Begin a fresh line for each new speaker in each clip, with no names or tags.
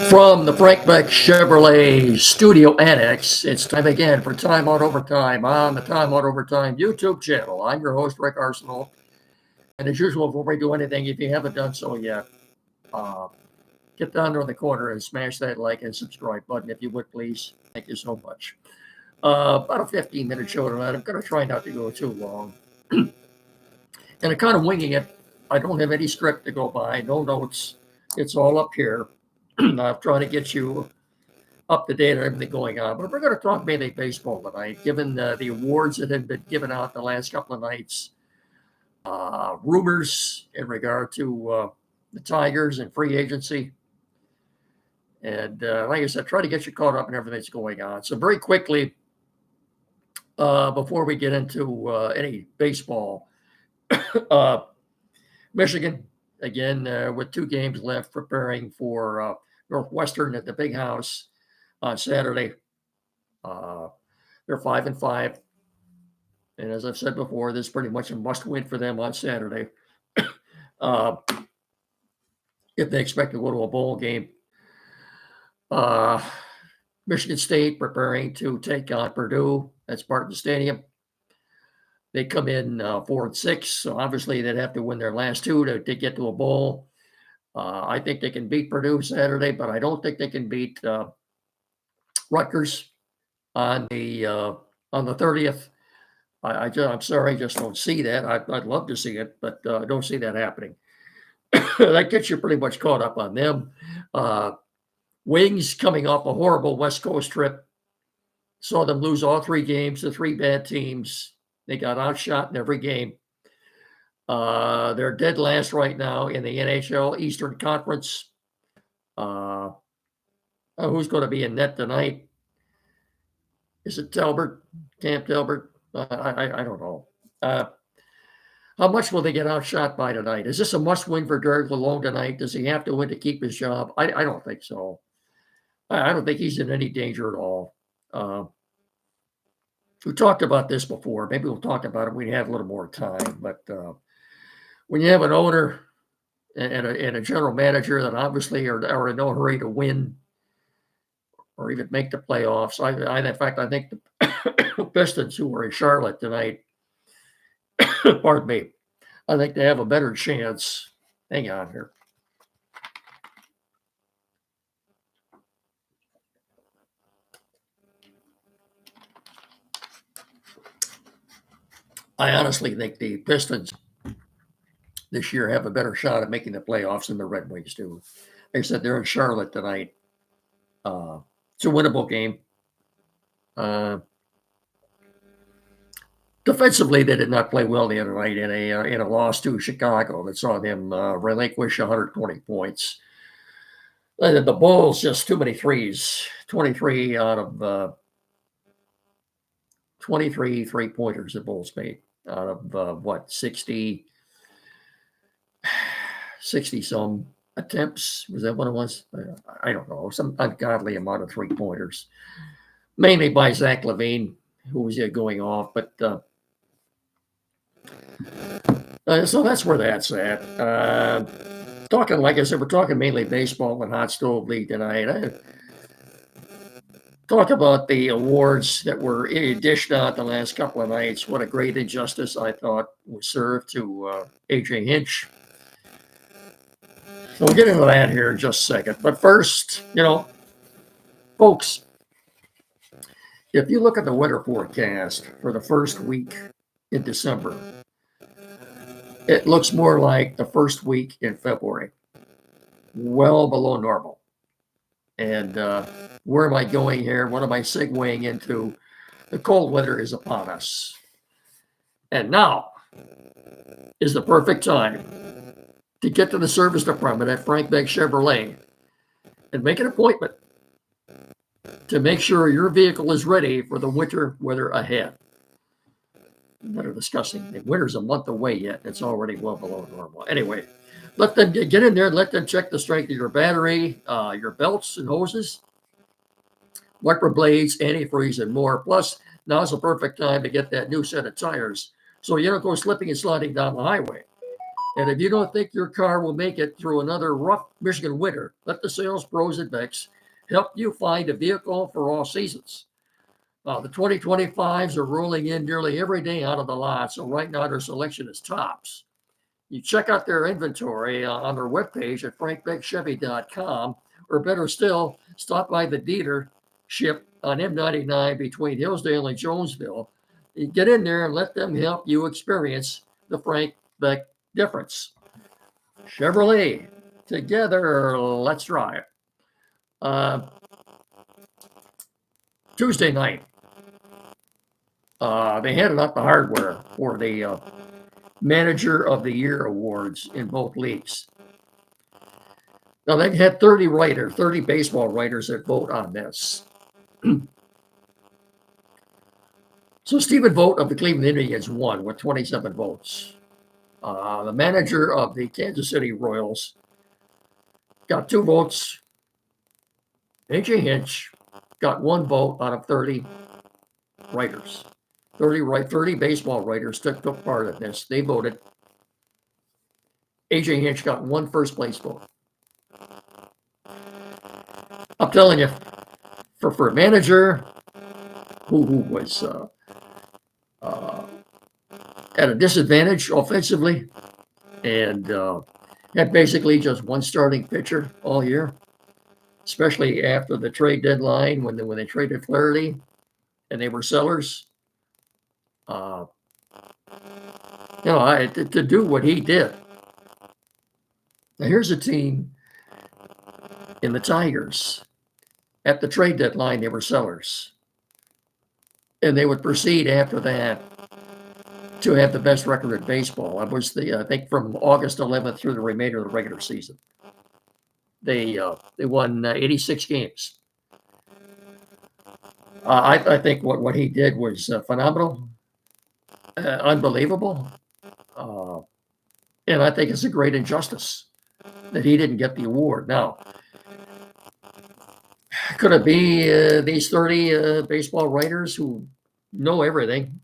From the Frank Beck Chevrolet Studio Annex, it's time again for Time Out Overtime on the Time Out Overtime YouTube channel. I'm your host, Rick Arsenal. And as usual, before we do anything, if you haven't done so yet, uh, get down there in the corner and smash that like and subscribe button if you would, please. Thank you so much. About a 15-minute show tonight. I'm going to try not to go too long. And I'm kind of winging it. I don't have any script to go by, no notes. It's all up here. I'm trying to get you up to date on everything going on. But we're going to talk mainly baseball tonight, given the awards that have been given out the last couple of nights. Rumors in regard to the Tigers and free agency. And like I said, try to get you caught up in everything that's going on. So very quickly, before we get into any baseball, Michigan, again, with 2 games left, preparing for Northwestern at the Big House on Saturday. They're 5-5. And as I've said before, this is pretty much a must-win for them on Saturday. If they expect to go to a bowl game. Michigan State preparing to take on Purdue at Spartan Stadium. They come in 4-6, so obviously they'd have to win their last 2 to get to a bowl. I think they can beat Purdue Saturday, but I don't think they can beat Rutgers on the 30th. I'm sorry, I just don't see that. I'd love to see it, but I don't see that happening. That gets you pretty much caught up on them. Wings coming off a horrible West Coast trip. Saw them lose all 3 games to 3 bad teams. They got outshot in every game. They're dead last right now in the NHL Eastern Conference. Who's going to be in net tonight? Is it Talbert? Camp Talbert? I don't know. How much will they get outshot by tonight? Is this a must-win for Derek Lalonde tonight? Does he have to win to keep his job? I don't think so. I don't think he's in any danger at all. We talked about this before. Maybe we'll talk about it when we have a little more time. But when you have an owner and a general manager that obviously are in no hurry to win or even make the playoffs, in fact, I think the Pistons, who are in Charlotte tonight, pardon me, I think they have a better chance. Hang on here. I honestly think the Pistons this year have a better shot at making the playoffs than the Red Wings do. Like I said, they're in Charlotte tonight. It's a winnable game. Defensively, they did not play well the other night in a loss to Chicago that saw them relinquish 120 points. The Bulls just too many threes. 23 out of 23 3-pointers the Bulls made out of 60 some attempts. Was that what it was? I don't know. Some ungodly amount of 3-pointers, mainly by Zach LaVine, who was going off. But so that's where that's at. Talking, like I said, we're talking mainly baseball and hot stove league tonight. Talk about the awards that were dished out the last couple of nights. What a great injustice I thought was served to A.J. Hinch. So we'll get into that here in just a second. But first, folks, if you look at the weather forecast for the first week in December, it looks more like the first week in February, well below normal. And where am I going here? What am I segueing into? The cold weather is upon us. And now is the perfect time to get to the service department at Frank Beck Chevrolet and make an appointment to make sure your vehicle is ready for the winter weather ahead. That are discussing. The winter's a month away yet. It's already well below normal. Anyway, let them get in there and let them check the strength of your battery, your belts and hoses, wiper blades, antifreeze, and more. Plus, now's the perfect time to get that new set of tires so you don't go slipping and sliding down the highway. And if you don't think your car will make it through another rough Michigan winter, let the sales pros at Beck's help you find a vehicle for all seasons. The 2025s are rolling in nearly every day out of the lot, so right now their selection is tops. You check out their inventory on their webpage at frankbeckchevy.com, or better still, stop by the dealership on M99 between Hillsdale and Jonesville. You get in there and let them help you experience the Frank Beck difference. Chevrolet, together, let's drive. Tuesday night, they handed out the hardware for the Manager of the Year awards in both leagues. Now, they've had 30 baseball writers that vote on this. So Stephen Vogt of the Cleveland Indians won with 27 votes. The manager of the Kansas City Royals got 2 votes. A.J. Hinch got 1 vote out of 30 writers. 30 baseball writers took part in this. They voted. A.J. Hinch got 1 first place vote. I'm telling you, for a manager who was at a disadvantage offensively and had basically just 1 starting pitcher all year, especially after the trade deadline when they traded Flaherty and they were sellers. To do what he did. Now here's a team in the Tigers. At the trade deadline, they were sellers. And they would proceed after that to have the best record in baseball. It was I think from August 11th through the remainder of the regular season. They won 86 games. I think what he did was phenomenal, unbelievable, and I think it's a great injustice that he didn't get the award. Now, could it be these 30 baseball writers who know everything,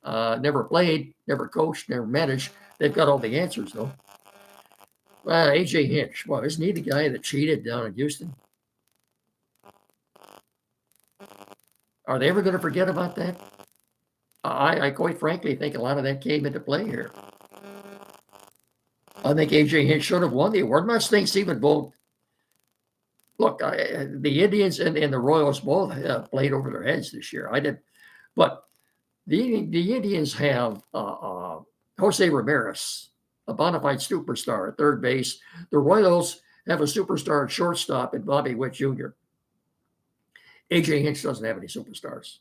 never played, never coached, never managed? They've got all the answers, though. A.J. Hinch, well, isn't he the guy that cheated down in Houston? Are they ever going to forget about that? I quite frankly think a lot of that came into play here. I think A.J. Hinch should have won the award. I'm not saying Stephen Vogt. Look, the Indians and the Royals both played over their heads this year. I did, but the Indians have Jose Ramirez, a bona fide superstar at third base. The Royals have a superstar at shortstop in Bobby Witt Jr. A.J. Hinch doesn't have any superstars.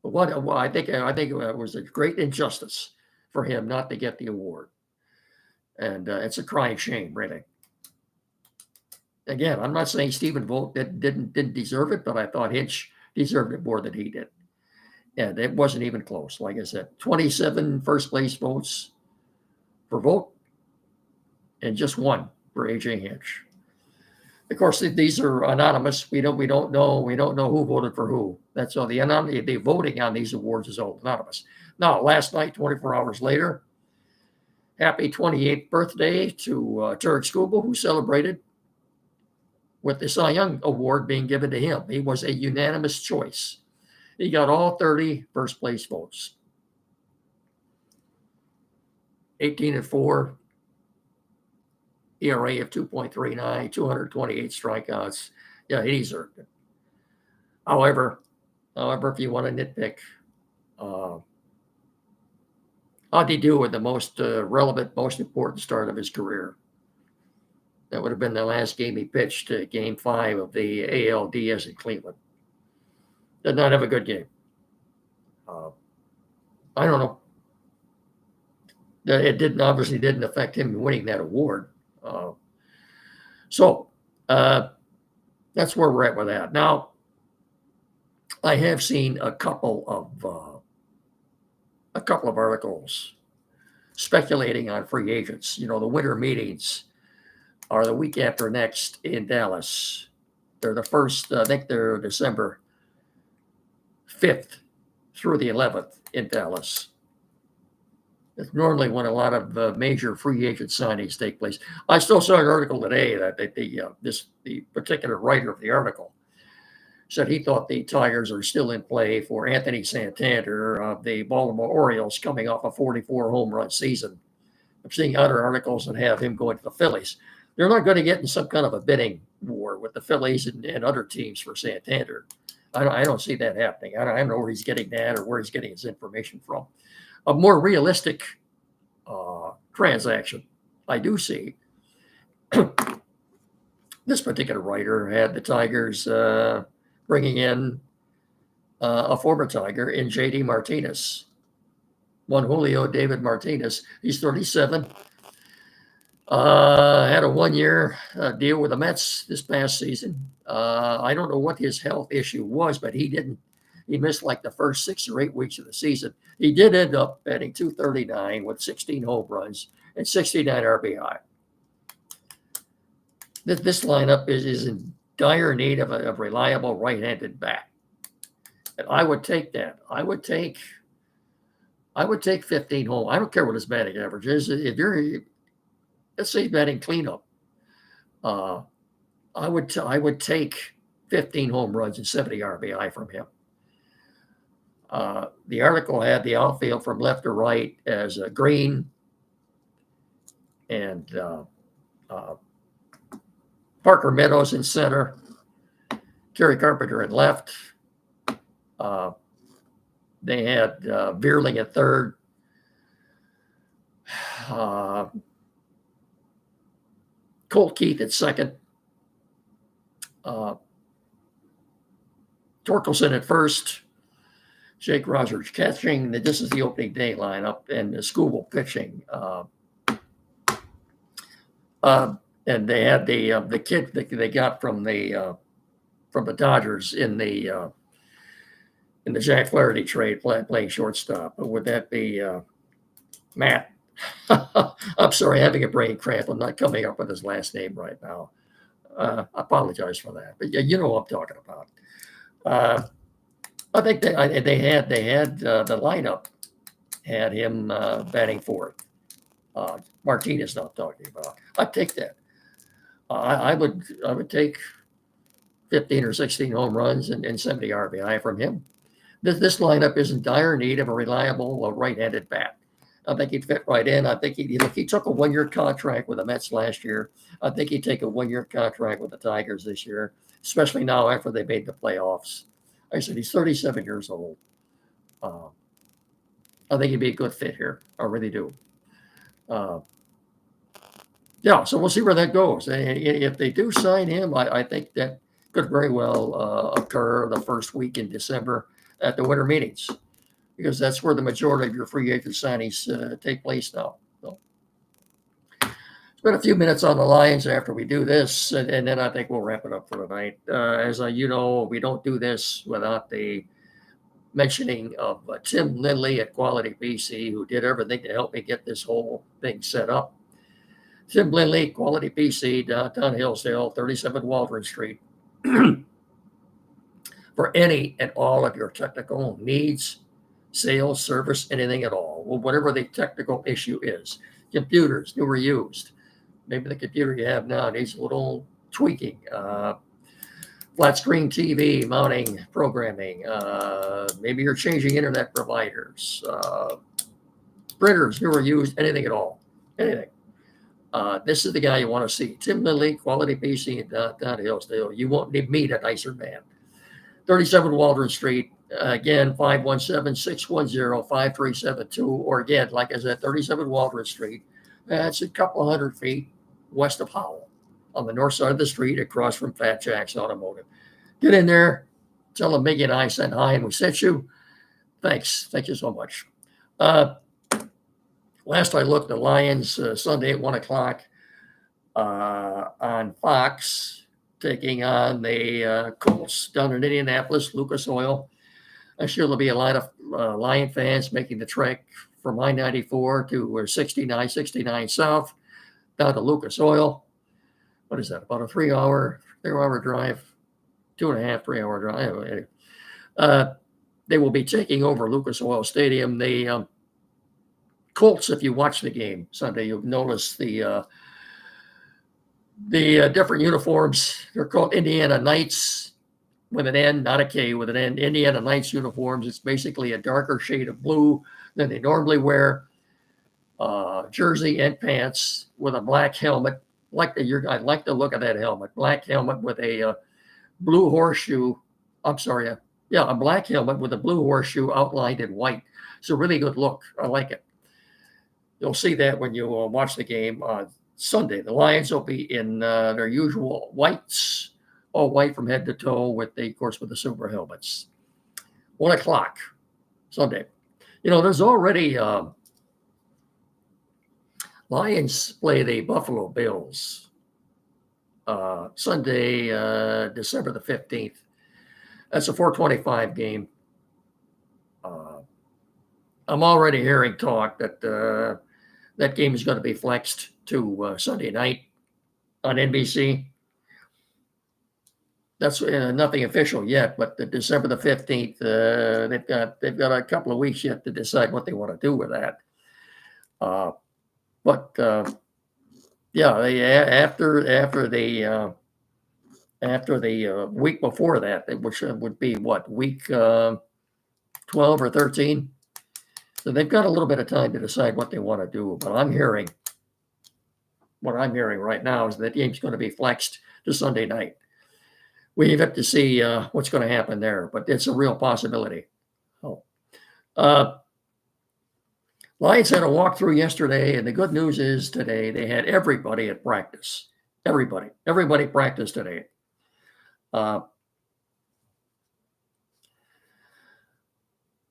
But I think it was a great injustice for him not to get the award, and it's a crying shame, really. Again, I'm not saying Stephen Vogt didn't deserve it, but I thought Hinch deserved it more than he did. And it wasn't even close. Like I said, 27 first place votes for Vogt and just 1 for A.J. Hinch. Of course, these are anonymous. We don't know who voted for who. That's all. The voting on these awards is all anonymous. Now, last night, 24 hours later, happy 28th birthday to Turek Skubal, who celebrated with the Cy Young Award being given to him. He was a unanimous choice. He got all 30 first place votes. 18-4, ERA of 2.39, 228 strikeouts. Yeah, he deserved it. However, if you want to nitpick, how'd he do with the most relevant, most important start of his career? That would have been the last game he pitched, Game 5 of the ALDS in Cleveland. Did not have a good game. I don't know. It obviously didn't affect him winning that award. So that's where we're at with that. Now, I have seen a couple of articles speculating on free agents. The winter meetings are the week after next in Dallas. They're the first, I think they're December 5th through the 11th in Dallas. It's normally when a lot of major free agent signings take place. I still saw an article today that the particular writer of the article said he thought the Tigers are still in play for Anthony Santander of the Baltimore Orioles, coming off a 44 home run season. I'm seeing other articles that have him going to the Phillies. They're not going to get in some kind of a bidding war with the Phillies and other teams for Santander. I don't see that happening. I don't know where he's getting that or where he's getting his information from. A more realistic transaction I do see. This particular writer had the Tigers bringing in a former Tiger in J.D. Martinez. One Julio David Martinez. He's 37. Had a 1-year deal with the Mets this past season. I don't know what his health issue was, but he missed like the first 6 or 8 weeks of the season. He did end up batting .239 with 16 home runs and 69 RBI. This lineup is in dire need of a reliable right-handed bat. And I would take that. I would take 15 home. I don't care what his batting average is. If you're, let's say, batting cleanup, I would take 15 home runs and 70 RBI from him. The article had the outfield from left to right as Green and Parker Meadows in center, Kerry Carpenter in left. They had Veerling at third. Colt Keith at second. Torkelson at first. Jake Rogers catching. This is the opening day lineup, and Skubal pitching. And they had the kid that they got from the Dodgers in the Jack Flaherty trade, playing shortstop. Would that be Matt? I'm sorry, having a brain cramp. I'm not coming up with his last name right now. I apologize for that, but you know what I'm talking about. I think they had the lineup had him batting fourth. Martinez, not talking about. I'd take that. I would take 15 or 16 home runs and 70 RBI from him. This lineup is in dire need of a reliable right-handed bat. I think he'd fit right in. I think he took a 1-year contract with the Mets last year. I think he'd take a 1-year contract with the Tigers this year, especially now after they made the playoffs. Like I said, he's 37 years old. I think he'd be a good fit here. I really do. Yeah, so we'll see where that goes. And if they do sign him, I think that could very well occur the first week in December at the winter meetings, because that's where the majority of your free agent signings take place now. So, spend a few minutes on the Lions after we do this, and then I think we'll wrap it up for tonight. As you know, we don't do this without the mentioning of Tim Lindley at Quality PC, who did everything to help me get this whole thing set up. Tim Lindley, Quality PC, downtown Hillsdale, 37 Waldron Street. For any and all of your technical needs, sales, service, anything at all, whatever the technical issue is. Computers, new or used. Maybe the computer you have now needs a little tweaking. Flat screen TV, mounting, programming. Maybe you're changing internet providers. Printers, new or used, anything at all. Anything. This is the guy you want to see. Tim Lindley, Quality PC in downtown Hillsdale. You won't meet a nicer man. 37 Waldron Street. Again, 517-610-5372. Or again, like I said, 37 Waldron Street. That's a couple of 100 feet west of Howell on the north side of the street across from Fat Jack's Automotive. Get in there. Tell them Miggy and I sent hi and we sent you. Thanks. Thank you so much. Last I looked, the Lions Sunday at 1 o'clock on Fox, taking on the Colts down in Indianapolis, Lucas Oil. I'm sure there'll be a lot of Lion fans making the trek from I-94 to 69 South down to Lucas Oil. What is that? About a 3-hour drive, 2.5, 3-hour drive. They will be taking over Lucas Oil Stadium. The Colts, if you watch the game Sunday, you'll notice the different uniforms. They're called Indiana Knights with an N, not a K, with an N. Indiana Knights uniforms. It's basically a darker shade of blue than they normally wear. Jersey and pants with a black helmet. I like the look of that helmet. Black helmet with a blue horseshoe. I'm sorry, a black helmet with a blue horseshoe outlined in white. It's a really good look. I like it. You'll see that when you watch the game on Sunday. The Lions will be in their usual whites, all white from head to toe, with the silver helmets. 1:00 Sunday. There's already Lions play the Buffalo Bills Sunday, December the 15th. That's a 4:25 game. I'm already hearing talk that that game is going to be flexed to Sunday night on NBC. That's nothing official yet, but the December the 15th, they've got a couple of weeks yet to decide what they want to do with that. After the week before that, which would be what, week 12 or 13. So they've got a little bit of time to decide what they want to do. But what I'm hearing right now is that game's going to be flexed to Sunday night. We have to see what's going to happen there, but it's a real possibility. Lions had a walkthrough yesterday, and the good news is today they had everybody at practice. Everybody practiced today.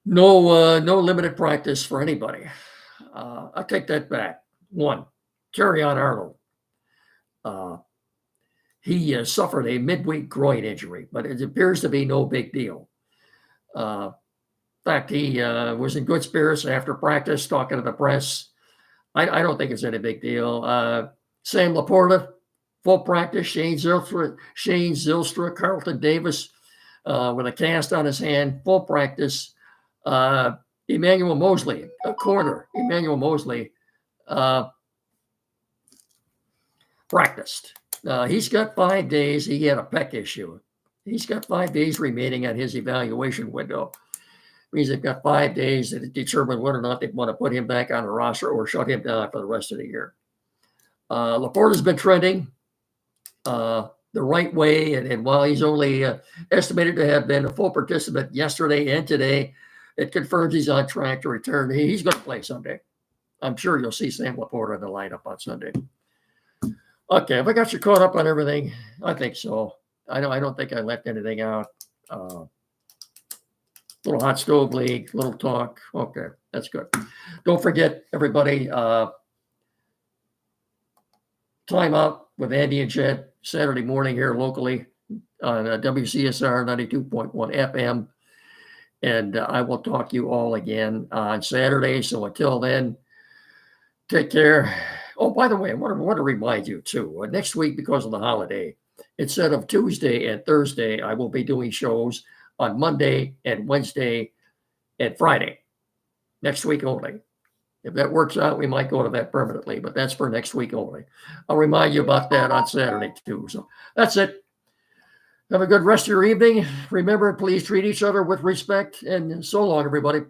No limited practice for anybody. I take that back. One, Kerryon Arnold. He suffered a midweek groin injury, but it appears to be no big deal. In fact, he was in good spirits after practice, talking to the press. I don't think it's any big deal. Sam Laporta, full practice. Shane Zylstra, Carlton Davis with a cast on his hand, full practice. Emmanuel Mosley, a corner. Emmanuel Mosley practiced. He's got 5 days. He had a pec issue. He's got 5 days remaining on his evaluation window. Means they've got 5 days to determine whether or not they want to put him back on the roster or shut him down for the rest of the year. Laporta's been trending the right way, and while he's only estimated to have been a full participant yesterday and today, it confirms he's on track to return. He's going to play Sunday. I'm sure you'll see Sam Laporta in the lineup on Sunday. Okay, have I got you caught up on everything? I think so. I don't think I left anything out. Little hot stove league, little talk. Okay, that's good. Don't forget, everybody, time out with Andy and Jed Saturday morning here locally on WCSR 92.1 FM. And I will talk to you all again on Saturday. So until then, take care. Oh, by the way, I want to remind you too, next week, because of the holiday, instead of Tuesday and Thursday, I will be doing shows on Monday and Wednesday and Friday. Next week only. If that works out, we might go to that permanently, but that's for next week only. I'll remind you about that on Saturday too. So that's it. Have a good rest of your evening. Remember, please treat each other with respect, and so long, everybody.